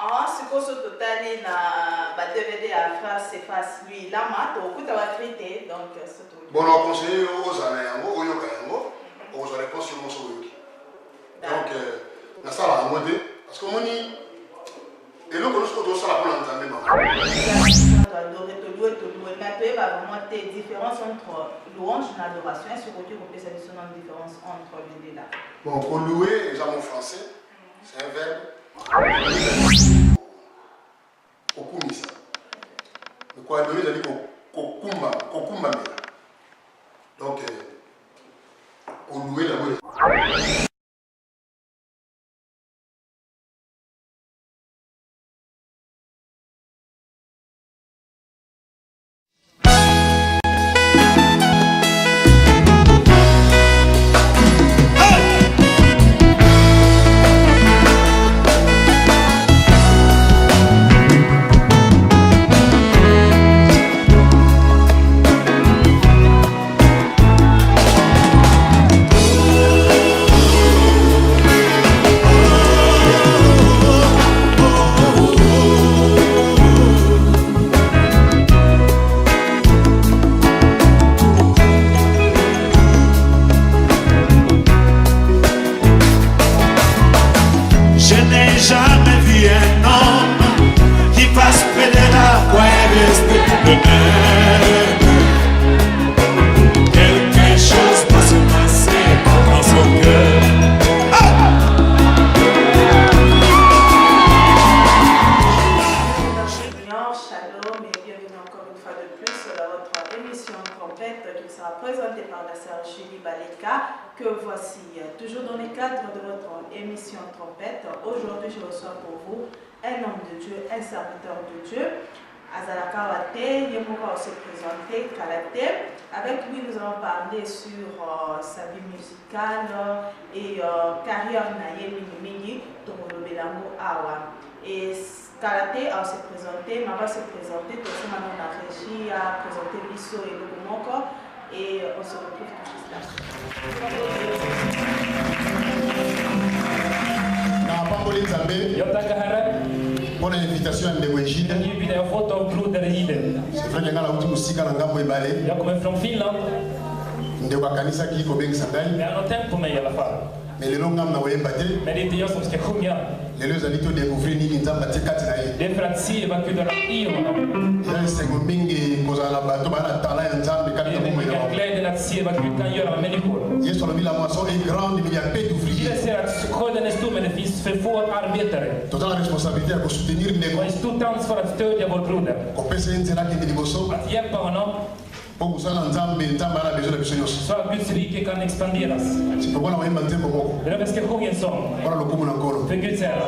Ah, c'est quoi ce total na DVD à phrase c'est face lui la mat au coup d'avoir traité donc c'est tout. Bon, on conseille aux anéango, aux yokango, aux réponses sur mon soyoki. Donc, na ça va monter parce que mon ni et nous connaissons tout ça pour l'entendre même. Mais va vraiment des différences entre louange et adoration. Est-ce que vous pouvez savoir une différence entre les deux là? Bon, pour louer, les en français, c'est un verbe. Okumisa. Le quoi donner, ça dit kokumba, kokumba mela. Donc, pour louer la bonne. Que voici, toujours dans le cadre de votre émission Trompette. Aujourd'hui, je reçois pour vous un homme de Dieu, un serviteur de Dieu. Azalaka Wate, Yemoka se présenter, Kalate. Avec lui, nous allons parler sur sa vie musicale et carrière Naye Mini Tomolo Belango Awa. Et Kalate a se présenté, Mama se présenter, tout ça, on a réussi à présenter Bisso et Lokomoko. Et on se retrouve tout juste là. Bonne invitation de Wejide. C'est vrai que nous avons aussi quand nous avons ébalé. Jag kommer från Finland. Nous avons kanisa qui est bien sangai. Det är något tempo på mig i alla fall. Mais les longs amna wemba te. Men det är inte jag som ska sjunga. Les deux alito découvrir ni nzamba te katina ye. Det är för att se vad Gud har lagt i honom. Il y a un segment mingi kozala bato bana tala nzambe Det katina är mo mycket glädjen att se vad Gud kan göra med människor. Yesu alobi la moisson est grande, mais il y a peu d'ouvriers. Jag ser att skörden är stor men det finns för få arbetare. Total responsabilité à soutenir Och nego. ett stort ansvar att stödja vår broder. Ko pesa nzela ki liboso. Att hjälpa honom Po kusala nzambe nzamba na besoin de biso nyonso. så att Guds rike kan expanderas. C'est pourquoi na wemba nzembo moko. Det är därför jag ska sjunga en sång. Wana lokumu na nkolo. För Guds ära.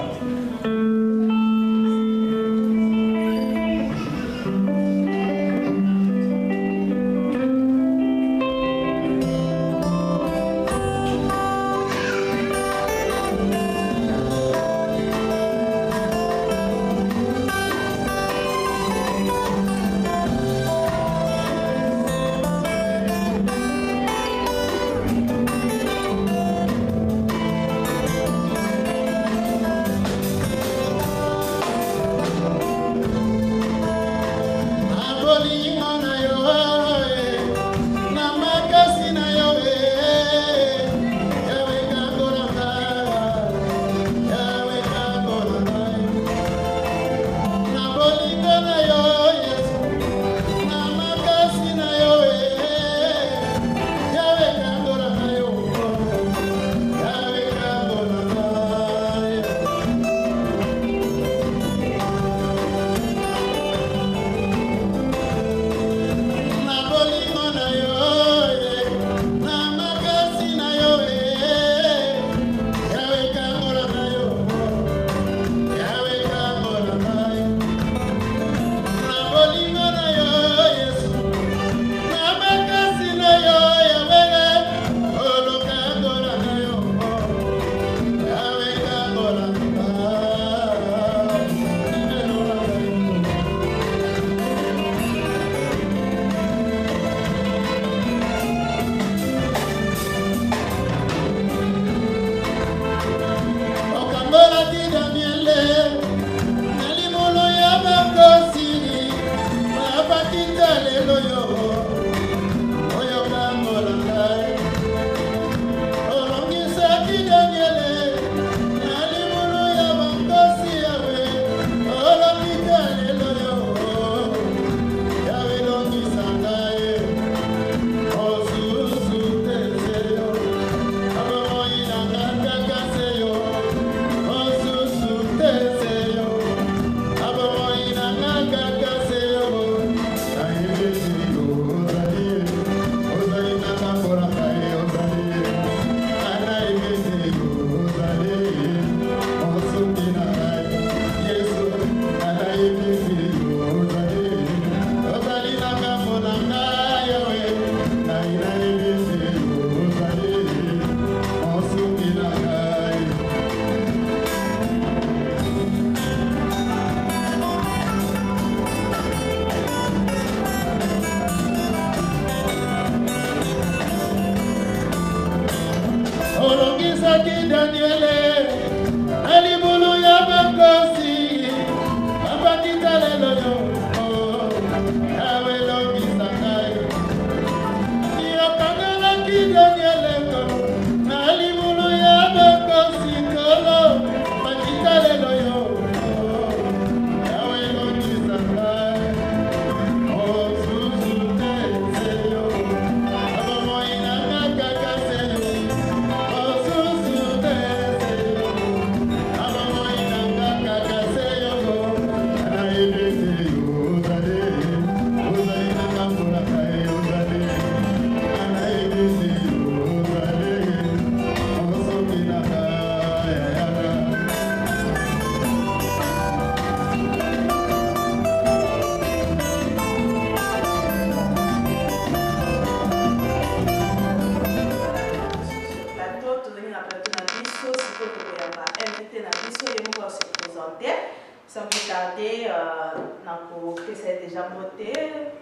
Sans plus tarder, que c'est déjà voté.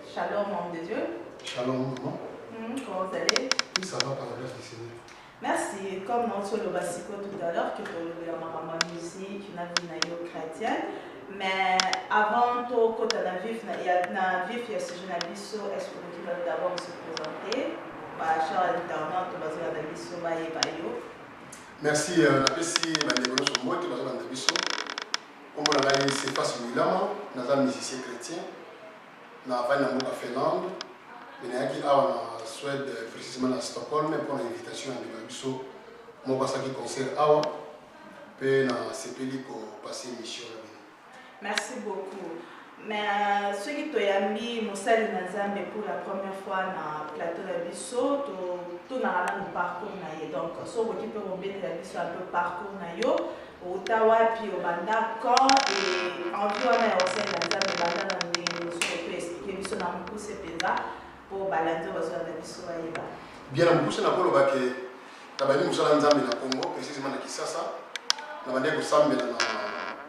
Shalom, homme de Dieu. Shalom, maman. Comment vous allez? Oui, ça va par la grâce du Seigneur. Merci. Comme nous avons le basico tout à l'heure, que pour la musique, une vie chrétienne. Mais avant tout, quand on a vu, il y a ce jeune abisso, est-ce que vous pouvez d'abord se présenter? Cher internaute, merci. Napesi bandeko sur moi, tu vas dans abisso. Comme on a dit, c'est face au Milan, nous sommes musiciens chrétiens. Nous avons une Finlande. Nous avons en Suède, précisément à Stockholm, pour l'invitation à l'Abisso. Nous avons un concert à puis nous avons passé une mission. Merci beaucoup. Mais ceux qui ont mis Moussel Nazambe pour la première fois dans le plateau d'Abisso, tout dans le parcours. Donc, ceux qui peuvent mettre l'Abisso un peu parcours, au Tawa, puis au Banda, quand et en plus, on a aussi Nazambe Banda dans les expliquer dans le pouce pour balancer l'Abisso. Bien, on pousse na polo bake tabani musala nzambe na Congo, précisément na Kisasa. Na bande ko sambe na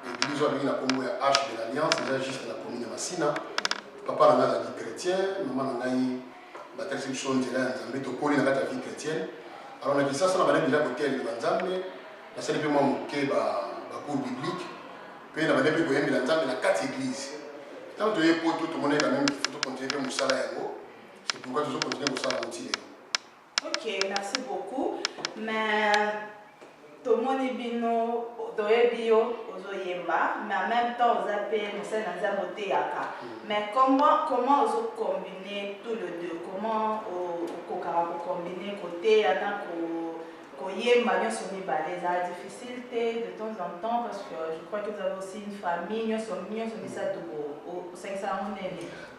église wa na Congo ya Arche de l'Alliance, déjà juste na commune Massina. Papa na nga di chrétien, maman na ngai ba tradition nzela nzambe to poli na kata vie chrétienne. Alors na Kisasa na bande déjà côté ya nzambe, na sali pe mo moke ba cours biblique. Pe na bande pe ko yembi nzambe na kata église. Tant de yepo tout le monde quand même il faut continuer pe musala yango. C'est pourquoi toujours continuer musala motile. Ok, merci beaucoup. Mais tout le monde est bien, mais en même temps, vous avez voté. Mais comment vous combinez tous les deux? Comment vous combinez côté c'est difficile de temps en temps parce que je crois que vous avez aussi une famille,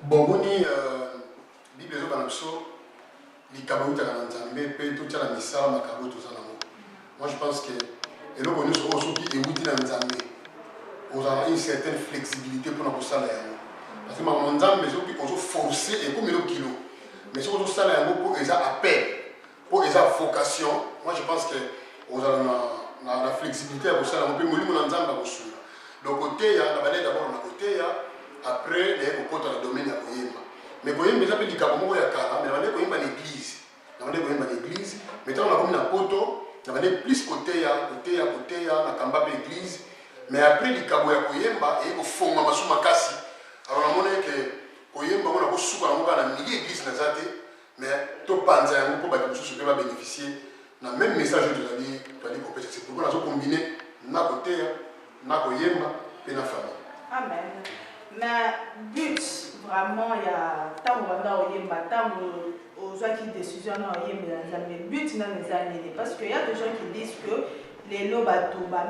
bon, Bible moi je pense que et donc nous sommes aussi qui on a une certaine flexibilité pour nous salaire parce que mon nzambe on se forcer et comme le kilo mais si on se salaire pour les appel pour les vocation moi je pense que on a la flexibilité pour ça on peut mourir mon nzambe pour suivre donc côté ya na balé d'abord na côté ya après les côté la domaine ya koyemba mais koyemba ça peut dire comme ya kala mais on est koyemba l'église on est koyemba l'église mais on a comme na poto on a plus côté ya na kamba l'église mais après les kabo ya koyemba et au fond ma masuma kasi alors on a que koyemba on a ko suka na milieu église na zate mais to panza yango ko ba biso peut bénéficier na même message de la vie pour c'est pourquoi on a combiné na côté na koyemba et na famille. Amen. Mais but vraiment il y a tant on yemba tant aux gens qui décision na yemba mais but na les années parce que il y a des gens qui disent que les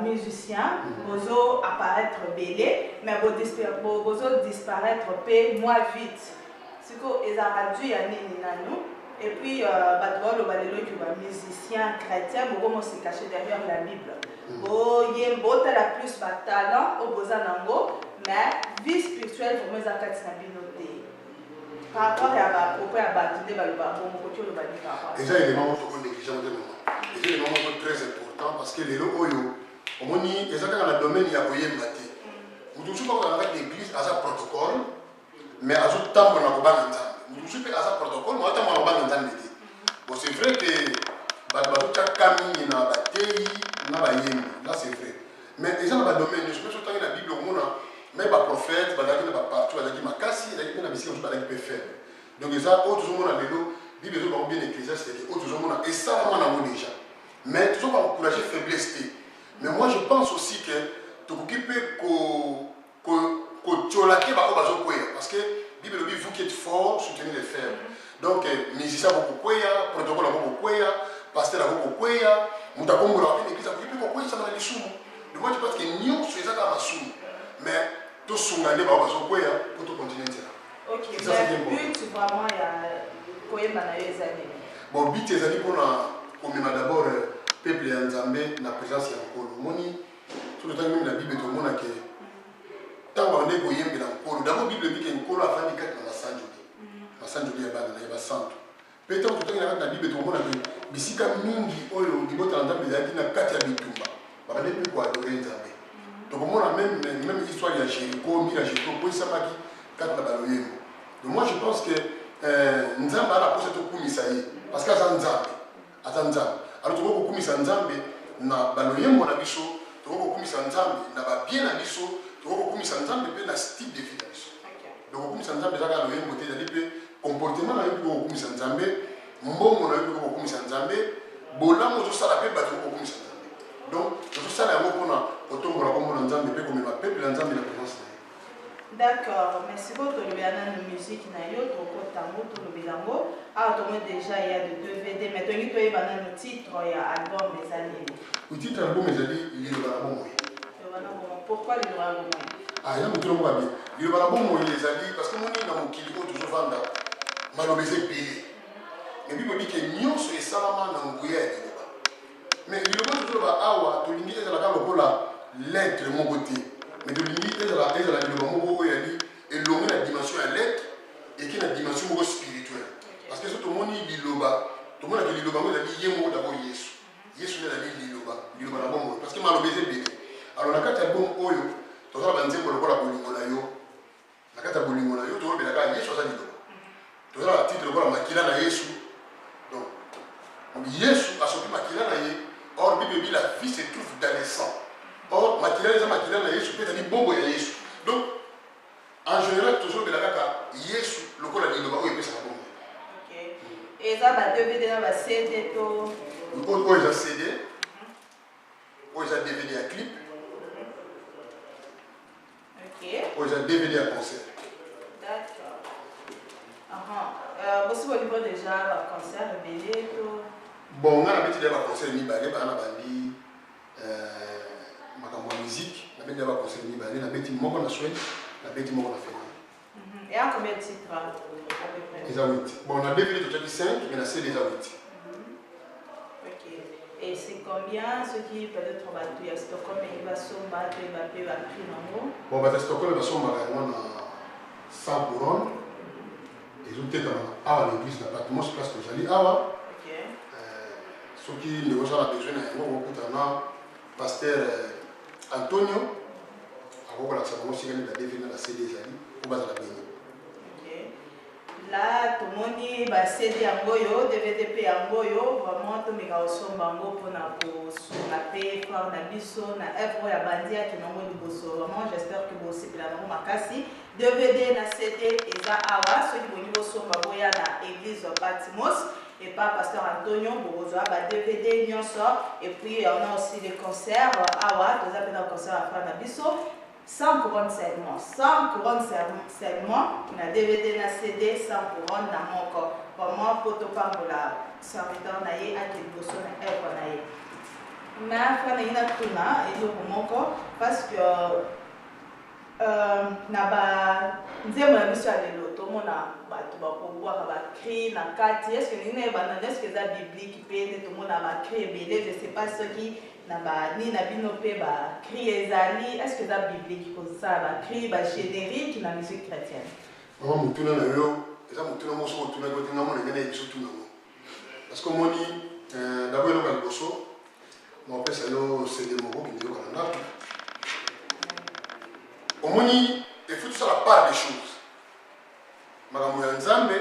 musiciens vont apparaître bélé mais vont disparaître moins vite. C'est que les radios y a nous et puis les musiciens chrétiens vont se cacher derrière la Bible. Bon, la plus talent au bozanango mais vie spirituelle vraiment ça katina binoté par rapport à propos à batude baloba bon côté le bani par déjà il est vraiment trop négligent de moment déjà il est vraiment très important parce que les lo oyo omoni ezaka na domaine ya koyemba te mutu suka ko na l'église à sa protocole mais à tout temps na ko bana nzambe mutu suka à sa protocole mais ata mo bana nzambe te bon c'est vrai que bato ta kami na batei na bayembi là c'est vrai mais déjà dans le domaine je peux surtout dans la Bible on a mais les prophètes, les partout, les makasi, les mission qui faire. Donc ça, autres gens ont vélo, Bible est bien éclairé, c'est que autres gens ont et ça on a déjà. Mais toujours pas encourager faiblesse. Mais moi je pense aussi que tu peux que parce que Bible dit vous qui êtes fort, soutenez les faibles. Donc musicien beaucoup quoi, protocole beaucoup quoi, pasteur beaucoup quoi, mutakombo la église beaucoup quoi ça va les sous. Donc moi je pense que nous c'est ça comme sous. Mais tout sungane ba bazo koya pour tout continuer ça. OK, mais but vraiment il y a koyemba na yezali. Bon but ezali pona komema d'abord peuple ya Nzambe na présence ya nkolo. Moni tout le temps même la Bible to mona que tant on est koyemba na nkolo. D'abord Bible dit que nkolo afandi kat na sanjoli. Masanjoli ya bana na ba santo. Peut-être tout le temps na Bible to mona que bisika mingi oyo libota Nzambe ezali na kati ya bitumba. Ba ne peut quoi adorer Nzambe. Donc on a même histoire de Jéricho, il y a Jéricho, pour ça qui quand la baloye. Donc moi je pense que Nzamba a pour cette kumisa yi parce que Nzambe. Alors tu vois kumisa Nzambe na baloye mo na biso, tu vois kumisa Nzambe na ba bien na biso, tu vois kumisa Nzambe pe na style de vie na biso. Donc kumisa Nzambe za ka loye mbote za lipe comportement na yo ko kumisa Nzambe, mbongo na yo ko kumisa Nzambe, bolamu zo sala pe ba ko kumisa Nzambe. Donc, tout ça, c'est un peu autour de la commune de comme ma peuple, l'ensemble de la présence. D'accord, merci beaucoup. Le bien de musique, nayo, trop tango, tout le bilango. Ah, on déjà il y a de DVD, mais tu as un titre, il y a album des années. Le titre album des années, il est le bon. Pourquoi il est le bon? Ah, il y a un peu de bien. Il est le bon les années parce que mon est dans mon kilo toujours vendre malobésé payé. Mais puis, il dit que nous sommes salamandres dans le goût. Mais il y a toujours awa to lingi ezala ka lokola lettre mon côté mais to lingi ezala liloba moko oyo yali elongi na dimension ya lettre et qui na dimension moko spirituelle parce que so tomoni liloba tomona ke liloba ngo ezali ye moko d'abord yesu ezali liloba na bongo parce que maloba eza ebele alors na kati ya album oyo tozala banzembo lokola bolingo na yo na kati ya bolingo na yo tozolobelaka yesu aza liloba tozala titre lokola makila na yesu donc yesu asoki makila na ye. Or, la vie se trouve dans les sangs. Or, matériel, Yesu peut être bobo et Yesu. Donc, en général, toujours de la caca, Yesu, le col à l'île, il peut s'en bomber. Ok. Et ça va DVD, ça va CD, tout. Où il y a CD, où il y a DVD à clip, ok. Où il y a DVD à concert. D'accord. Vous avez déjà un concert, un billet, tout. Bon, on a un concert ni balé, on a bandi ma musique, on a un concert ni balé, on a bêti mon on a souhaité, on a bêti mon on a fait. Et en combien de titres à peu près? Les 8. Bon, on a DVD de 5, mais on a CD les 8. Ok. Et c'est combien ceux qui peut-être vont à Stockholm et ils vont sommer, ils vont payer un prix non? Bon, à Stockholm, ils vont sommer à 100 couronnes. Ils ont été à l'église d'appartement, je place que j'allais à. Ceux qui ne ont pas besoin d'un pasteur Antonio, avant que la savance gagne la définir la CD pour base la béni. Là, tout le monde dit CD Angoyo, DVD Angoyo, vraiment tout le monde a bango pour la paix, pour la biso, na œuvre ya bandia qui n'ont pas de bosso. Vraiment, j'espère que vous aussi la non makasi. DVD na CD et ça awa, ceux qui vont bosso bangoya na église Patmos. Et pas pasteur Antonio Bourgeois, DVD Nyonso, et puis on a aussi des concerts Awa, nous avons un concert à Fanabiso, 100 couronnes seulement, 100 couronnes seulement, on a DVD, na CD, 100 couronnes dans mon corps. Vraiment, pour te parler de la serviteur naïe, à qui vous sonne un peu naïe. Mais après, il y a tout là, et pour mon corps, parce que nous avons mis sur les lots, tout le monde a pouvoir créer na kati. Est-ce que est-ce que c'est biblique peut tout le monde a créé belé je sais pas ce qui na ba ni na binope ba créer ezali est-ce que c'est biblique pour ça ba créer ba générique na musique chrétienne maman mutuna na yo eza mutuna moso mutuna ko tinga mona ngene biso tuna mo parce que moni d'abord le balboso mon père c'est le CD moko qui dit qu'on a omoni il faut tout ça la part des choses. Makambo ya Nzambe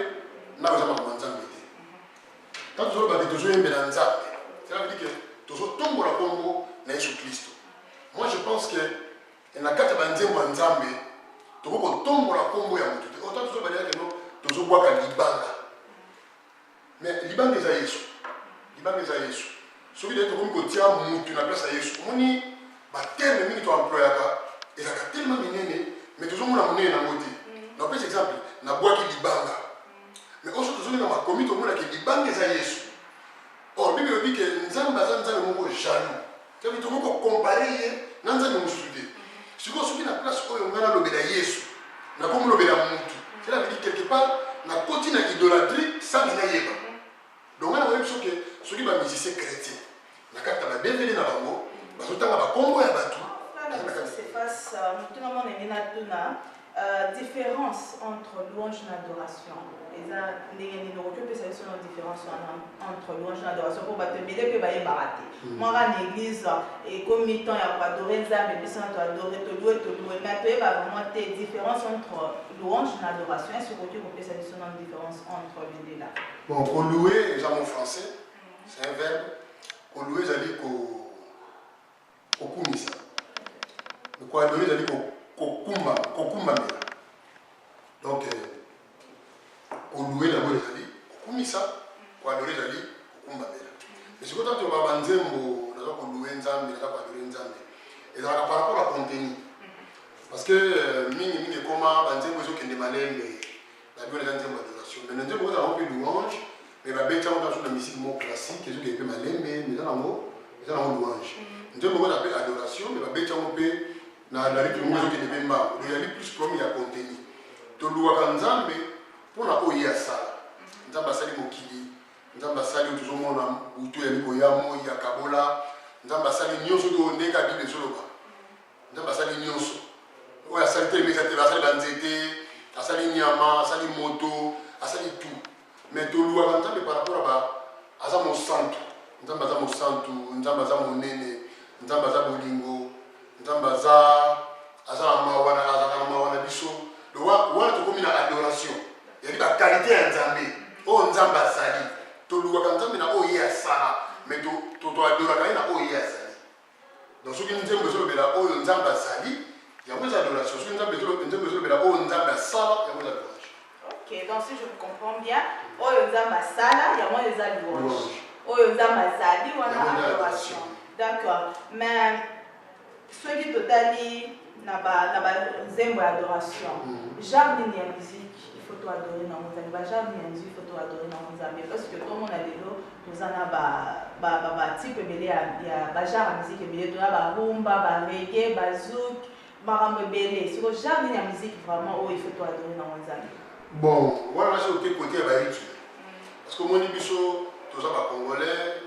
na oza makambo ya Nzambe te. Quand tu vas toujours yembe na Nzambe, cela veut dire que toujours tombo la kombo na Yesu Kristo. Moi je pense que na kati ba nzembo ya Nzambe to ko tombo la kombo ya mutu te. Autant toujours ba dire que non toujours bwa ka libanga. Mais libanga eza Yesu. Libanga eza Yesu. Soki de to ko tia mutu na place ya Yesu. Moni ba terme mingi to employaka ezaka tellement minene mais toujours mona monene na ngoti. Na par exemple na boaki libanga mais aussi toujours na makomi to mona ke libanga eza Yesu. Or Bible dit que Nzambe aza Nzambe moko jaloux. C'est que to moko comparer na Nzambe mosusu te. Siko soki na place oyo ngana lobela Yesu na komo lobela mutu. Cela veut dire quelque part na koti na idolâtrie sans ngayeba. Donc ngana webi soki ba musicien chrétien na kata ba DVD na bango bazotanga ba kombo ya batu. C'est face tout le monde est na tuna différence entre louange et adoration. Et ça, les différence entre louange et adoration pour battre bien que bailler baraté. Moi à l'église et comme mi-temps il y a pas adorer ça mais ça tu adorer te louer mais tu vas vraiment des différences entre louange et adoration. Est-ce que vous pouvez savoir une différence entre les deux là? Bon, pour louer, déjà mon français, c'est un verbe. Pour louer, j'allais qu'au kumisa. Mais quoi adorer, j'allais qu'au kumba. Donc, pour louer, d'abord, j'allais qu'au kumisa. Pour adorer, j'allais qu'au kumba. Mais c'est quand tu vas banzer, pour louer Nzambe, pour adorer Nzambe. Et par rapport à contenu. Parce que, mini comment banzer, vous avez des malins, mais la Bible est en adoration. Mais nous avons un peu de louange. Mais la bête on dans la musique classique, qui est un peu malin, mais nous avons louange. Nous avons un peu adoration, mais la bête on peut dans la rythme qui est même bas. Il y a plus promis à contenu. Tu loues Nzambe pour la oya sala. Nzambe sali mokili. Nzambe sali toujours mon butu ya likoyamo ya kabola. Nzambe sali nyonso to ndeka Bible soloba. Nzambe sali nyonso. Oya sali te mais ça te va sali banzete, asali nyama, asali moto, asali tout. Mais tu loues à Nzambe par rapport à Azamo Santo. Nzambe Azamo Santo, Nzambe Azamo Nene, Nzambe Azamo Bolingo, Nzambe Azamo Mawana Biso. Le roi tu comme une adoration. Il y a la qualité à Nzambe. Oh Nzambe Azali. Tu loues à Nzambe na oya sala. Mais tu adores na oya Azali. Donc ce qui nous dit besoin de la oh Nzambe Azali, il y a une adoration. Ce qui nous dit besoin de la oh Nzambe Sala, il y a une adoration. Ok, donc si je comprends bien, Oyo Nzamba Sala, il y a moins des louanges. Oyo Nzamba Zali, on a adoration. D'accord. Mais ceux qui totalement n'ont zembo adoration. Jardin de musique, il faut adorer dans mon Zambie. Jardin de musique, il faut adorer dans mon Zambie. Parce que tout le monde a des lots, nous en avons type il y a jardin de musique, il y a rumba, reggae, bazouk, marambe belé. Sur le jardin de musique, vraiment, il faut adorer dans mon Zambie. Bon, voilà, c'est au côté de la rythme. Parce que mon ibiso, tout ça, congolais,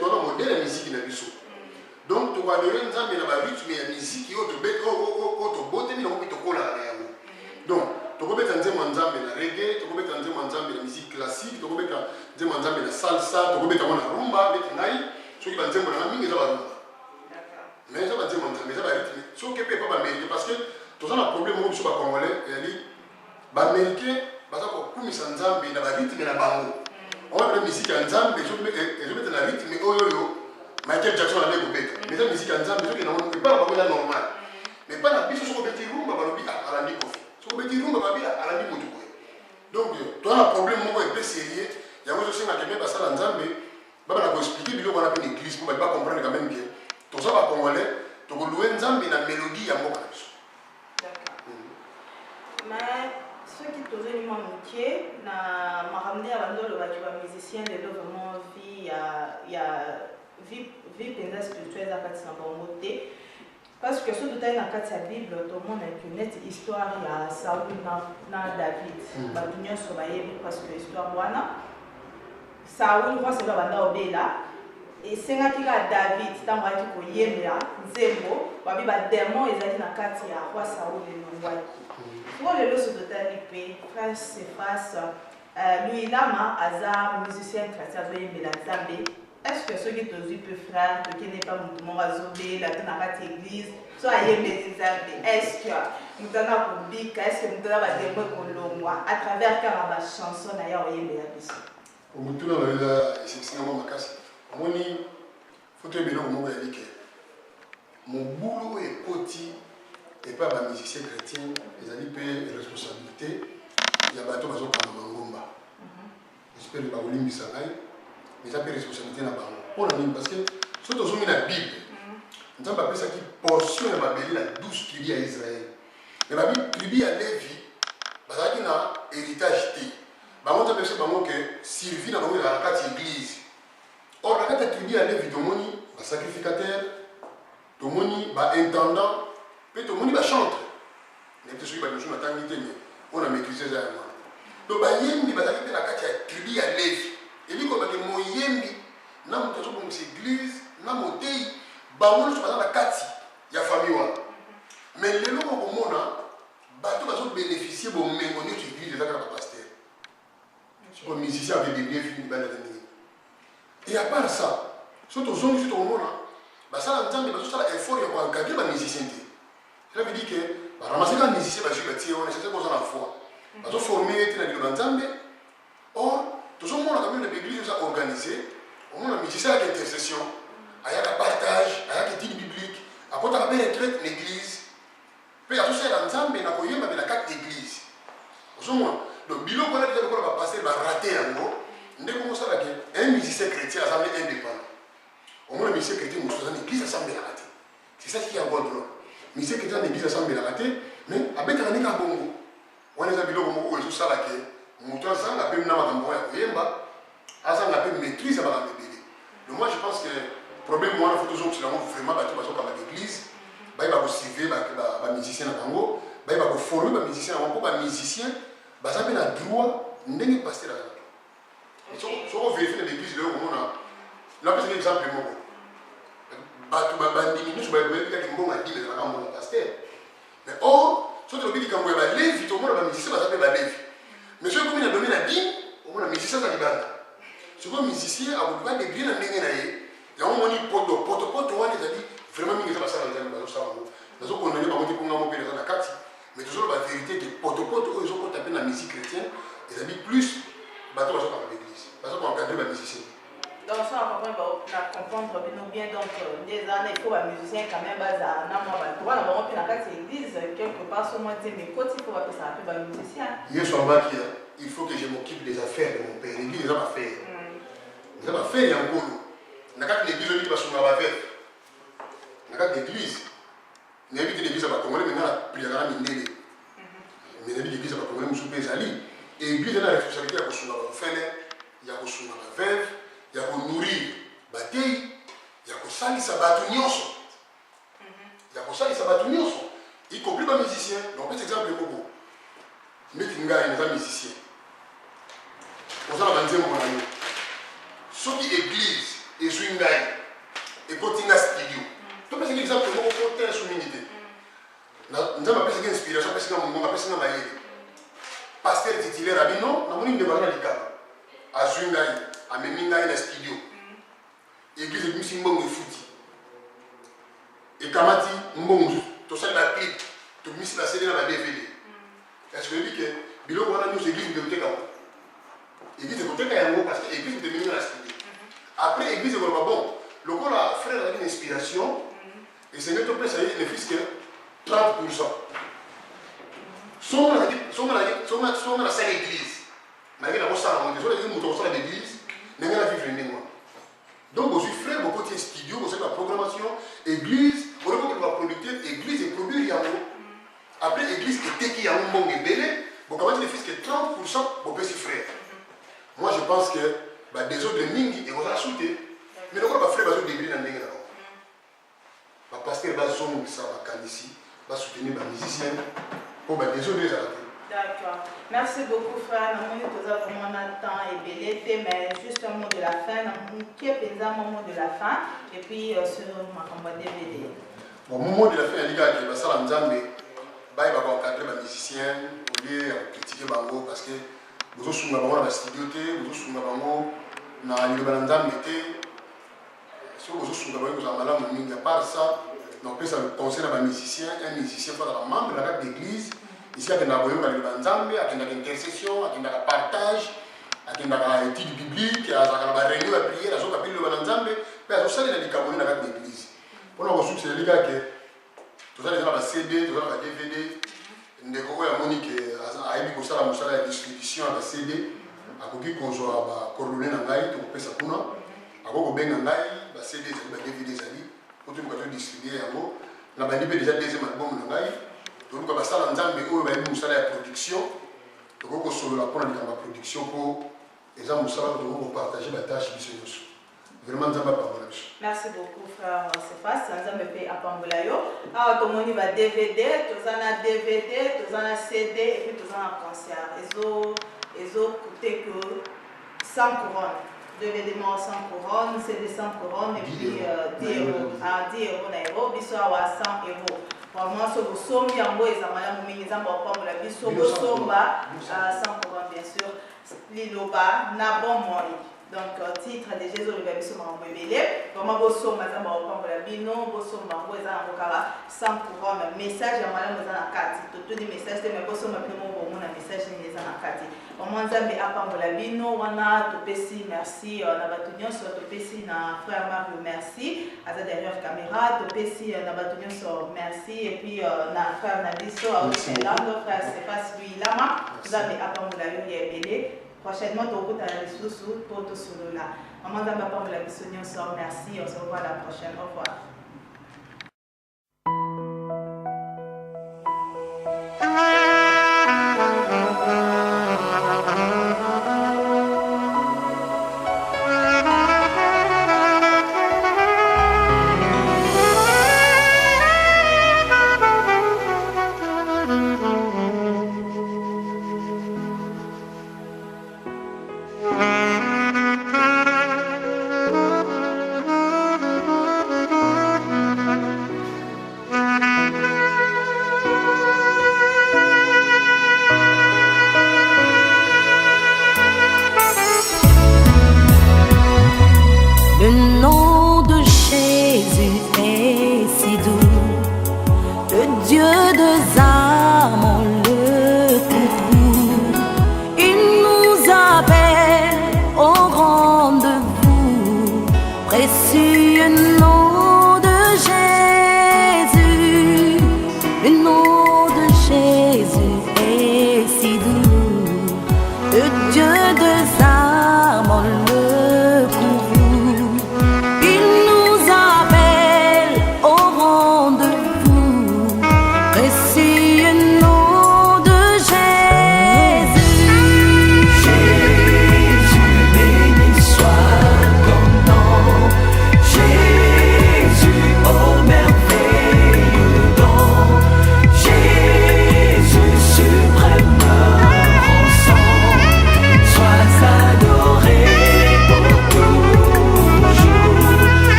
tout le modèle de la musique dans ibiso. Donc, tu vas adorer Nzambe dans la rythme, mais la musique qui est autre beauté, mais on peut te coller à rien. Donc, tu peux mettre Nzambe dans la reggae, tu peux mettre Nzambe dans la musique classique, tu peux mettre Nzambe dans la salsa, tu peux mettre dans la rumba, avec Naï, ceux qui vont Nzambe dans la mingi, ils vont rumba. Mais ça va dire Nzambe, ça va rythme. Ceux qui ne peuvent pas m'aider, parce que tout ça, le problème, on est congolais, il dit, Américain, parce que comme ça Nzambe na ba rythme na bango. On va la musique en Nzambe, je mets la rythme oyo Michael Jackson a beta. Mais la musique en Nzambe, je ne pas la normal. Mais pas la biche sur petit rumba balobi à la niko. Sur petit rumba babi à la niko. Donc toi un problème moko un peu sérieux, il y a moi je sais que même ça en Nzambe, ba la expliquer bilo on a une église pour pas comprendre quand même bien. Tout ça va congolais, tu louer Nzambe na mélodie ya moko. D'accord. Mais ceux qui tosaient les manquer, m'a ramené à Bando le musicien de l'eau vraiment vie pénale spirituelle à Katina Bangote. Parce que ce tout est dans la Bible, tout le monde a une nette histoire, il y a Saoul dans David. L'union sur parce que l'histoire wana Saoul voit ce banda obéla et c'est là qu'il a David tant qu'il faut yemla nzembo babi ba démon ezali na kati ya roi Saoul et nongwaki. Pour le lot sur total IP, face et face, Louis Lama, hasard, musicien chrétien, yemla Nzambe. Est-ce que ceux qui te disent peu frère, qui n'est pas mon razobé, la tenarate église, soit yemla Nzambe? Est-ce que nous avons public, est-ce que nous avons des mots qu'on l'onvoie à travers caraba chanson d'ailleurs yemla Biso? Au bout de la c'est ma casse. Mon faut te dire comment on dit que mon boulot est petit et pas ma musicien chrétien, les amis paient responsabilité. Il y a bateau bazo kama ngomba. J'espère que baolim bisangai, mais ça paie responsabilité na bango. Pour la parce que surtout sur la Bible. Nous avons appelé ça qui portion de la Bible la 12 tribus à Israël. Mais la Bible tribu à Lévi, parce qu'il y a un héritage té. Bango ta pese bango que Sylvie na bango la carte église. Or la carte tribu à Lévi domoni ba sacrificateur, domoni ba intendant, puis domoni ba chanteur. Mais tout ce qui va nous na tangité mais on a maîtrisé ça. Donc ba yembi ba sacrificateur la carte tribu à Lévi. Et lui comme que mo yembi na moto so bongo église na motei bango so ba na carte ya famille wa. Mais lelo ko mona bato bénéficier de mon mémoire qui église de la pasteur. Le musicien avait des biens finis de la et à part ça, surtout aux hommes, surtout au monde, ça a un effort pour encadrer les musiciens. Cela veut dire que ramasser les musiciens, on est certain qu'on a la foi. Parce que former les gens, or, tout le monde a quand même l'église organisée, on a un musicien avec intercession, il y a un partage, il y a un étude biblique, après on a bien traité l'église. Puis il y a tout ça dans l'ensemble, mais il y a 4 églises. Donc, le bilan qu'on a déjà passé, il va rater un mot. Un musicien chrétien assemblé indépendant. Au moins, le musicien chrétien, nous sommes une église assemblée à rater. C'est ça qui est un bon drôle. Le musicien chrétien, une église assemblée à rater, mais avec un église à bongo. On a des bilan comme on ça là que nous avons un peu de temps à Yemba, on a un peu de maîtrise à la bébé. Donc, moi, je pense que le problème, moi, il faut toujours que c'est vraiment battu parce que l'église, il va suivre les musiciens à Bango, il va former les musiciens à Bango, les musiciens, il va avoir le droit de passer là. Si on vérifie l'église, on a un exemple. Mais or, si on dit que on va lever, tout le monde va musicien, va lever. Mais si on a donné la dîme, on a musicien à l'ibanda. Si on a musicien, on va des biens à l'ingénieur. Il y a un moment où on a dit vraiment, il y a ça dans le salon. Nous avons condamné par contre pour nous dans la carte. Mais toujours la vérité que poto, ils ont tapé la musique chrétienne, ils ont dit plus, bateau va dans l'église. Parce qu'on encadre les musiciens. Donc, ça, on va comprendre bien. Donc, des années, il faut un musicien quand même, on va la carte l'église, quelque part, sur moi, dire, mais quand il faut appeler ça un musicien. Hier, sur le il faut que je m'occupe des affaires de mon père. L'église, ils ont affaire. Ils ont affaire, il y a un boulot. On a quatre l'église, on dit que sur la veille. On a quatre l'église. On a évité l'église à Bakongo, mais on a pris la minée. Mais on a dit l'église à Bakongo, on a soupé Zali. Et l'église a la responsabilité de sur la veille, il y a sur la veuve, il y a nourrir la bataille, il y a sali sa batunyoso. Il y a sali sa batunyoso. Y compris les musiciens. Donc, cet exemple est beaucoup. Mais il y a des musiciens. On a un deuxième moment. Ceux qui église et jouent et continuent à studio. Tu peux prendre l'exemple de mon côté sur l'unité. Nous avons appelé une inspiration, nous avons appelé une maille. Pasteur titulaire a dit non, nous avons une demande à l'écart. À jouer à Meminga et à studio. L'église est une bonne foutie. Et Kamati, tu sais la clip, tu mis la CD dans la DVD. Est-ce que je dis que Bilo on a nous église de côté l'église de côté parce que l'église de Meminga la studio. Après l'église de bon, le corps a frère a une inspiration et c'est notre place les fils que 30%. Sont la seule église. Malgré la salle, on est dans l'église, nous avons la vie moi. Donc, je suis frère, beaucoup de studios, vous savez la programmation, église, on a la producteur, église et produit Yango. Après, l'église était qui a un bon et belé, vous commencez les fils que 30% pour petits frères. Moi, je pense que des autres de Mingi, et vous allez sauter. Mais nous avons frère, des autres de l'église dans Mingi. Le pasteur va zone ça, va ici, va soutenir les musiciens pour des autres de D'accord. Merci beaucoup, frère. Nous avons vraiment un temps et belé, mais juste un mot de la fin. Qui est un moment de la fin et puis sur ma DVD. Bon, le moment de la fin, il y a des gens qui vont encadrer les musiciens, au lieu de critiquer Bango parce que vous avez souvent dans la studio, vous avez souvent dans la liberté. Si vous avez souvent dans la musique, à part ça, on peut conseiller à un musicien peut être membre de l'église. Ici, il y a des gens qui ont une intercession, un partage, une étude biblique, une réunion à prier, une réunion à prier, mais il y a des gens qui ont l'église. Pour nous, c'est les gars qui tout ça, les gens CD, tout ça, les DVD, les gens qui ont la distribution de CD, qui ont coordonné dans l'Aïe, qui ont fait ça pour nous, qui ont fait ça CD, les DVD, pour tout le monde distribuer. On a déjà deuxième album dans l'Aïe. Donc, on va faire la production. Donc, on va faire la production pour les gens qui partager la tâche. Vraiment, merci beaucoup, frère Cephas. On va faire à Pambolayo. Alors, tout le monde va DVD, tout ça a DVD, tout ça a CD et puis tout ça a concert. Ils ont coûté que 100 couronnes. DVD 100 couronnes, CD 100 couronnes et puis 10 euros. 10 euros, Nairobi, soit à 100 euros. Vraiment, ce que vous sommes, yango et zamala moumi, les amba pas la biso, somba, sans courant bien sûr, liloba, na bon moi. Donc, titre de Jésus, le bébé somma en bébé, vraiment, vous sommes, zamba pas la bino, vous sommes, vous êtes en bocala, sans courant, message, yamala, vous en a quatre, tout des messages, mais vous sommes, vous mon message, les en a quatre. Vraiment, zambe apa la bino, wana, topesi, merci, na batunyon, sur topesi, na frère Mario, merci, à la derrière caméra, topesi, na batunyon, sur merci, et puis, na frère Nabiso, à Ocelando, frère Stéphane, lui, lama, zambe apa la bino, yébélé. Prochainement, tu vas aller sous pour tout solo là. Maman d'abord pour la mission, merci. On se revoit la prochaine. Au revoir.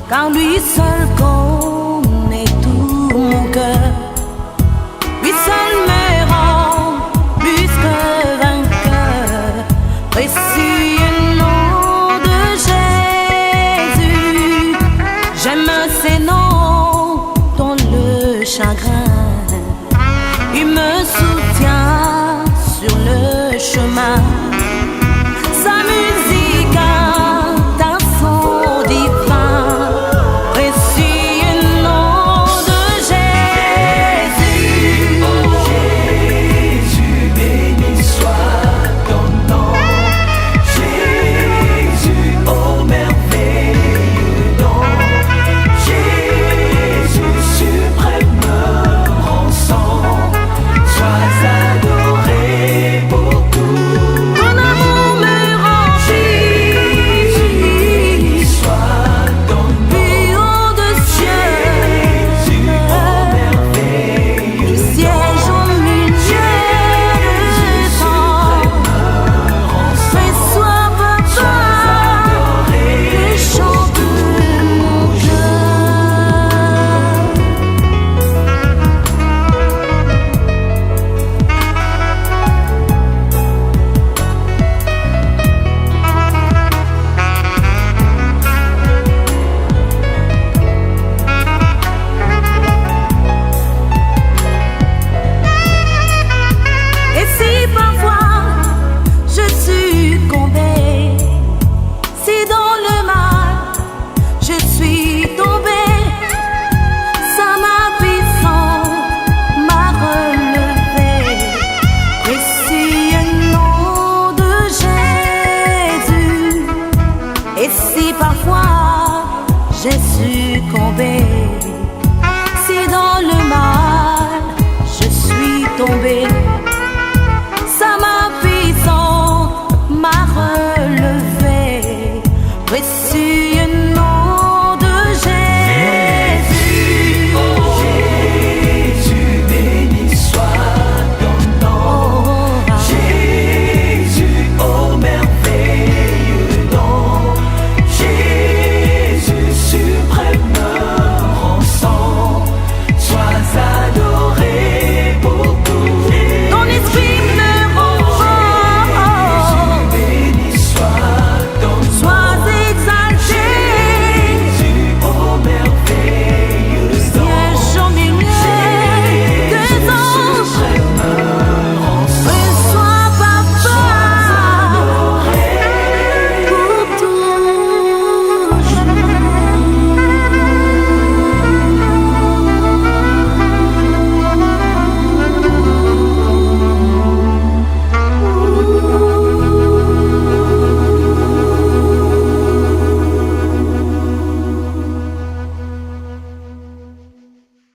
car lui seul connaît tout mon cœur. Lui seul me rend plus que vainqueur. Précieux nom de Jésus, j'aime ces noms dans le chagrin. Il me soutient sur le chemin.